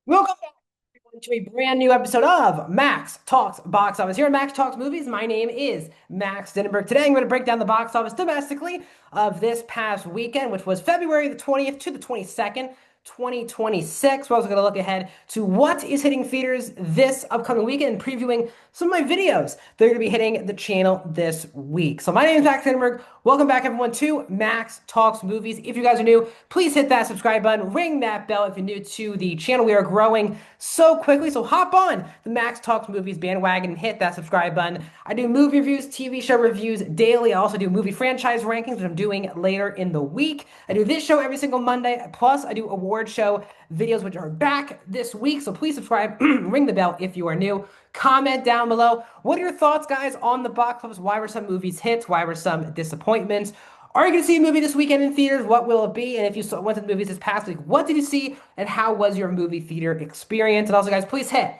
Welcome back everyone, to a brand new episode of Max Talks Box Office. Here at Max Talks Movies, my name is Max Denenberg. Today I'm going to break down the box office domestically of this past weekend, which was February the 20th to the 22nd, 2026. We're also going to look ahead to what is hitting theaters this upcoming weekend and previewing some of my videos that are going to be hitting the channel this week. So my name is Max Denenberg. Welcome back everyone to Max Talks Movies. If you guys are new, please hit that subscribe button, ring that bell if you're new to the channel. We are growing so quickly, so hop on the Max Talks Movies bandwagon and hit that subscribe button. I do movie reviews, TV show reviews daily. I also do movie franchise rankings, which I'm doing later in the week. I do this show every single Monday, plus I do award show videos, which are back this week, so please subscribe, ring the bell if you are new. Comment down below. What are your thoughts, guys, on the box office? Why were some movies hits? Why were some disappointments? Are you going to see a movie this weekend in theaters? What will it be? And if you went to the movies this past week, what did you see? And how was your movie theater experience? And also, guys, please hit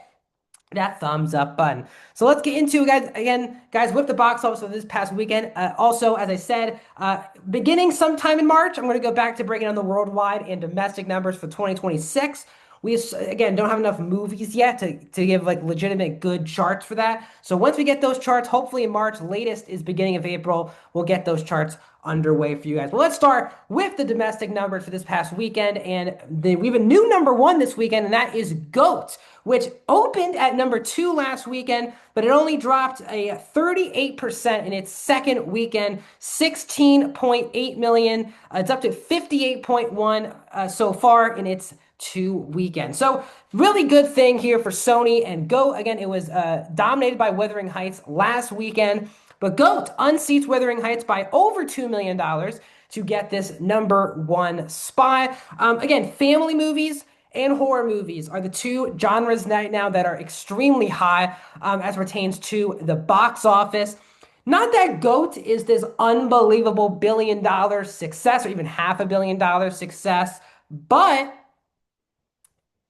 that thumbs up button. So let's get into it, guys. Again, guys, with the box office of this past weekend. Also, as I said, beginning sometime in March, I'm going to go back to breaking down the worldwide and domestic numbers for 2026. We again don't have enough movies yet to give like legitimate good charts for that. So once we get those charts, hopefully in March, latest is beginning of April, we'll get those charts underway for you guys. Well, let's start with the domestic numbers for this past weekend, and we have a new number one this weekend, and that is GOAT, which opened at number two last weekend, but it only dropped a 38% in its second weekend, 16.8 million. It's up to 58.1 so far in its 2 weekends. So really good thing here for Sony and GOAT. Again, it was dominated by Wuthering Heights last weekend, but GOAT unseats Wuthering Heights by over $2 million to get this number one spot. Again, family movies and horror movies are the two genres right now that are extremely high as pertains to the box office. Not that GOAT is this unbelievable billion-dollar success or even $500 million success, but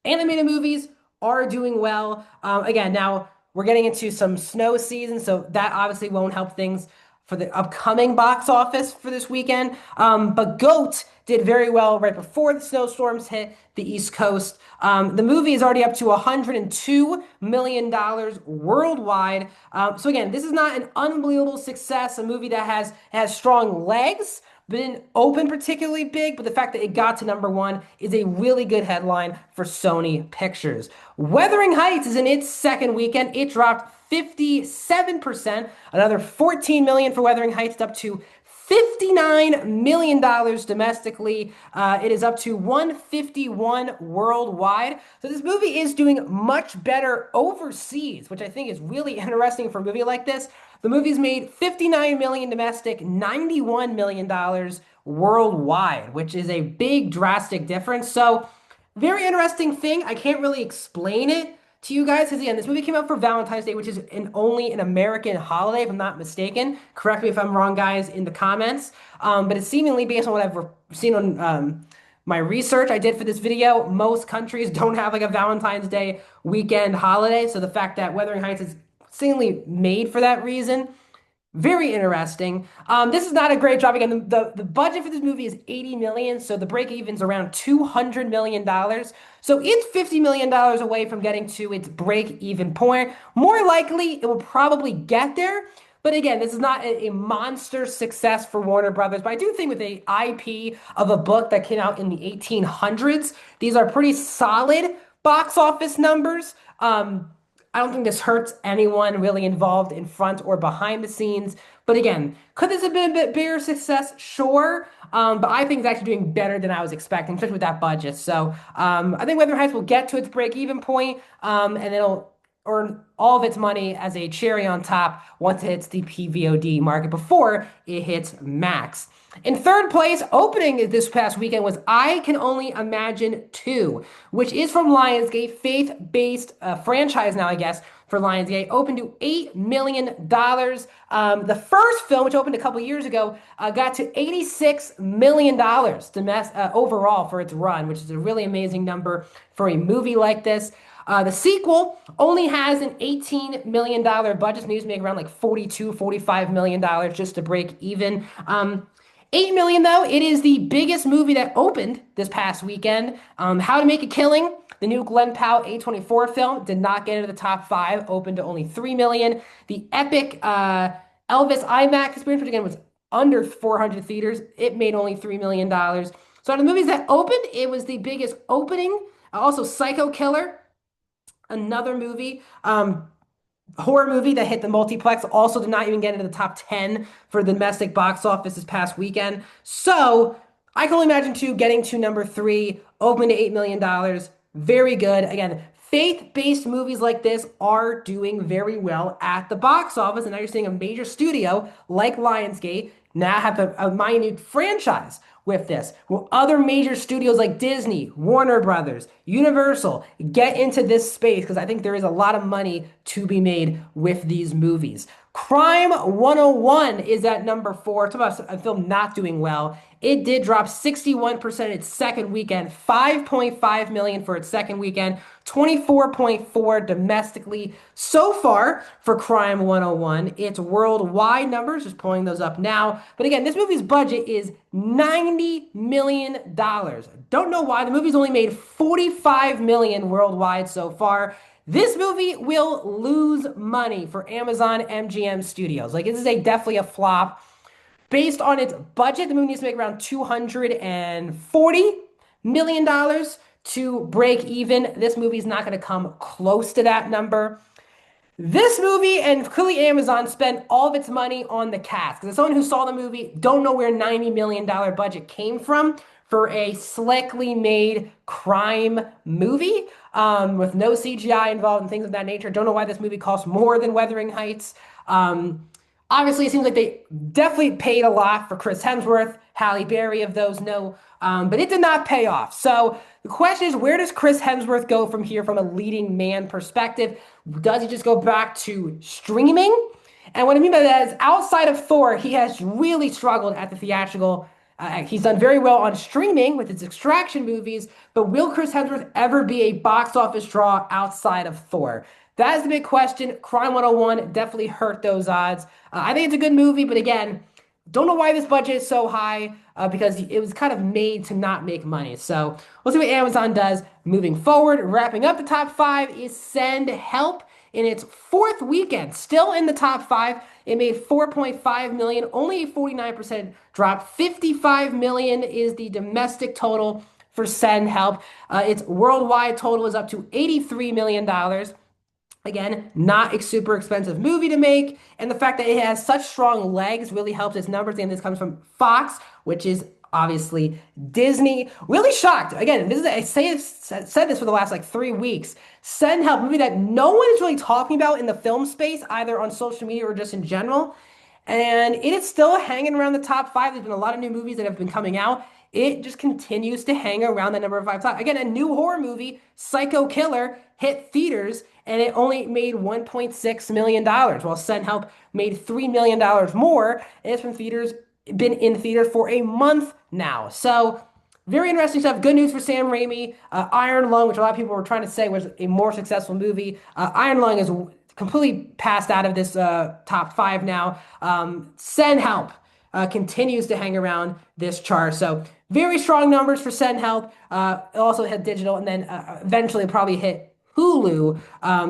animated movies are doing well. Again, now we're getting into some snow season, so that obviously won't help things for the upcoming box office for this weekend. But GOAT did very well right before the snowstorms hit the East Coast. The movie is already up to $102 million worldwide. So again, this is not an unbelievable success, a movie that has strong legs, but didn't open particularly big, but the fact that it got to number one is a really good headline for Sony Pictures. Wuthering Heights is in its second weekend. It dropped 57%, another 14 million for Wuthering Heights, up to $59 million domestically. It is up to 151 worldwide. So this movie is doing much better overseas, which I think is really interesting for a movie like this. The movie's made 59 million domestic, $91 million worldwide, which is a big drastic difference. So very interesting thing. I can't really explain it to you guys because again, this movie came out for Valentine's Day, which is only an American holiday, if I'm not mistaken. Correct me if I'm wrong, guys, in the comments. But it's seemingly based on what I've seen on my research I did for this video. Most countries don't have like a Valentine's Day weekend holiday. So the fact that Wuthering Heights is seemingly made for that reason. Very interesting. This is not a great job. Again, the budget for this movie is 80 million, so the break even's around $200 million. So it's $50 million away from getting to its break even point. More likely, it will probably get there. But again, this is not a monster success for Warner Brothers. But I do think with the IP of a book that came out in the 1800s, these are pretty solid box office numbers. I don't think this hurts anyone really involved in front or behind the scenes. But again, could this have been a bit bigger success? Sure. But I think it's actually doing better than I was expecting, especially with that budget. So I think Wuthering Heights will get to its break-even point, and it'll earn all of its money as a cherry on top once it hits the PVOD market before it hits max. In third place, opening this past weekend was I Can Only Imagine 2, which is from Lionsgate, faith-based franchise now, I guess, for Lionsgate. Opened to $8 million. The first film, which opened a couple years ago, got to $86 million overall for its run, which is a really amazing number for a movie like this. The sequel only has an $18 million budget. So needs to make around like $42-45 million just to break even. 8 million though, it is the biggest movie that opened this past weekend. How to Make a Killing The new Glen Powell A24 film did not get into the top five, opened to only 3 million. The epic Elvis IMAX experience, which again was under 400 theaters, it made only $3 million. So out of the movies that opened, it was the biggest opening. Also, Psycho Killer, another movie. Horror movie that hit the multiplex also did not even get into the top 10 for the domestic box office this past weekend. So I can only imagine two getting to number three, open to $8 million. Very good. Again, faith-based movies like this are doing very well at the box office. And now you're seeing a major studio like Lionsgate now have a minute franchise with this. Will other major studios like Disney, Warner Brothers, Universal get into this space? Because I think there is a lot of money to be made with these movies. Crime 101 is at number four. Talk about a film not doing well. It did drop 61% its second weekend, 5.5 million for its second weekend, 24.4 domestically. So far for Crime 101, its worldwide numbers, just pulling those up now. But again, this movie's budget is $90 million. Don't know why. The movie's only made 45 million worldwide so far. This movie will lose money for Amazon MGM Studios. Like, this is definitely a flop. Based on its budget, the movie needs to make around $240 million to break even. This movie is not going to come close to that number. This movie and clearly Amazon spent all of its money on the cast. Because as someone who saw the movie, don't know where $90 million budget came from for a slickly made crime movie with no CGI involved and things of that nature. Don't know why this movie costs more than Wuthering Heights. Obviously, it seems like they definitely paid a lot for Chris Hemsworth, Halle Berry, of those no, but it did not pay off. So the question is, where does Chris Hemsworth go from here from a leading man perspective? Does he just go back to streaming? And what I mean by that is, outside of Thor, he has really struggled at the theatrical. He's done very well on streaming with his Extraction movies, but will Chris Hemsworth ever be a box office draw outside of Thor? That is the big question. Crime 101 definitely hurt those odds. I think it's a good movie, but again, don't know why this budget is so high because it was kind of made to not make money. So we'll see what Amazon does moving forward. Wrapping up the top five is Send Help in its fourth weekend. Still in the top five. It made 4.5 million, only a 49% drop. 55 million is the domestic total for Send Help. Its worldwide total is up to $83 million. Again, not a super expensive movie to make. And the fact that it has such strong legs really helps its numbers. And this comes from Fox, which is obviously Disney. Really shocked. Again, I've said this for the last 3 weeks. Send Help, movie that no one is really talking about in the film space, either on social media or just in general. And it is still hanging around the top five. There's been a lot of new movies that have been coming out. It just continues to hang around the number of five top. Again, a new horror movie, Psycho Killer, hit theaters, and it only made $1.6 million, while Send Help made $3 million more. And it's been in theaters for a month now. So very interesting stuff. Good news for Sam Raimi. Iron Lung, which a lot of people were trying to say was a more successful movie. Iron Lung is completely passed out of this top five now. Send Help continues to hang around this chart. So very strong numbers for Send Help. It also hit digital, and then eventually probably hit Hulu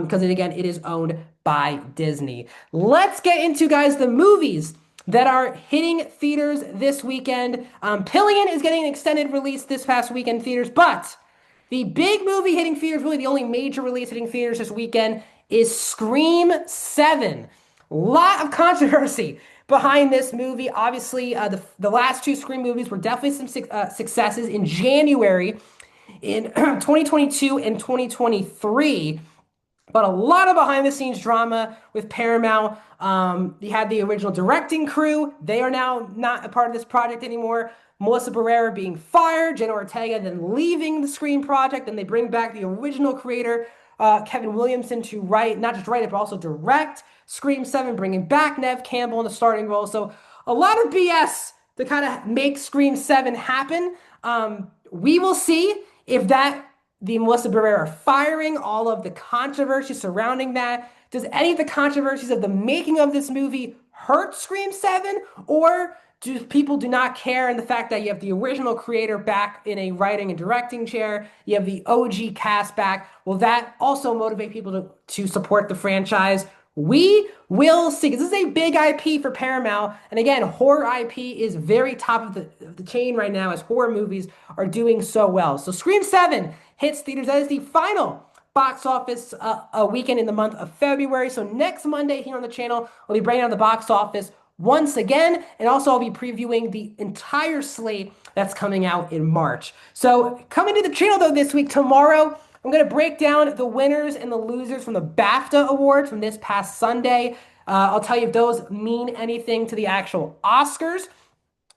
because it is owned by Disney. Let's get into, guys, the movies that are hitting theaters this weekend. Pillion is getting an extended release this past weekend in theaters, but the big movie hitting theaters, really the only major release hitting theaters this weekend, is Scream 7. Lot of controversy behind this movie. Obviously, the last two Scream movies were definitely some successes in January in 2022 and 2023. But a lot of behind-the-scenes drama with Paramount. You had the original directing crew. They are now not a part of this project anymore. Melissa Barrera being fired, Jenna Ortega then leaving the Scream project, and they bring back the original creator, Kevin Williamson, to not just write it, but also direct Scream 7, bringing back Neve Campbell in the starting role. So a lot of BS to kind of make Scream 7 happen. We will see if the Melissa Barrera firing, all of the controversy surrounding that, does any of the controversies of the making of this movie hurt Scream 7, or People do not care in the fact that you have the original creator back in a writing and directing chair. You have the OG cast back. Will that also motivate people to support the franchise? We will see. 'Cause this is a big IP for Paramount. And again, horror IP is very top of the chain right now as horror movies are doing so well. So Scream 7 hits theaters. That is the final box office a weekend in the month of February. So next Monday here on the channel, we'll be breaking down the box office once again, and also I'll be previewing the entire slate that's coming out in March. So coming to the channel though this week, tomorrow, I'm going to break down the winners and the losers from the BAFTA Awards from this past Sunday. I'll tell you if those mean anything to the actual Oscars.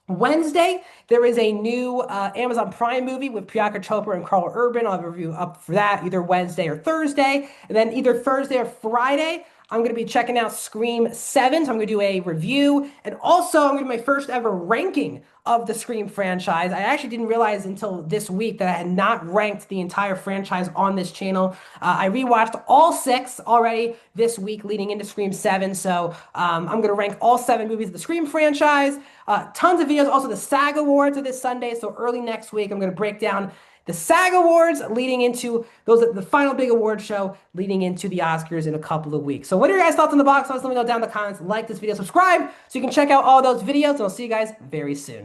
Wednesday, there is a new Amazon Prime movie with Priyanka Chopra and Carl Urban. I'll have a review up for that either Wednesday or Thursday. And then either Thursday or Friday, I'm going to be checking out Scream 7. So I'm going to do a review. And also, I'm going to do my first ever ranking of the Scream franchise. I actually didn't realize until this week that I had not ranked the entire franchise on this channel. I rewatched all 6 already this week leading into Scream 7. So I'm going to rank all 7 movies of the Scream franchise. Tons of videos, also the SAG Awards are this Sunday. So early next week, I'm going to break down the SAG Awards leading into the final big award show leading into the Oscars in a couple of weeks. So what are your guys' thoughts on the box office? Let me know down in the comments. Like this video, subscribe so you can check out all those videos, and I'll see you guys very soon.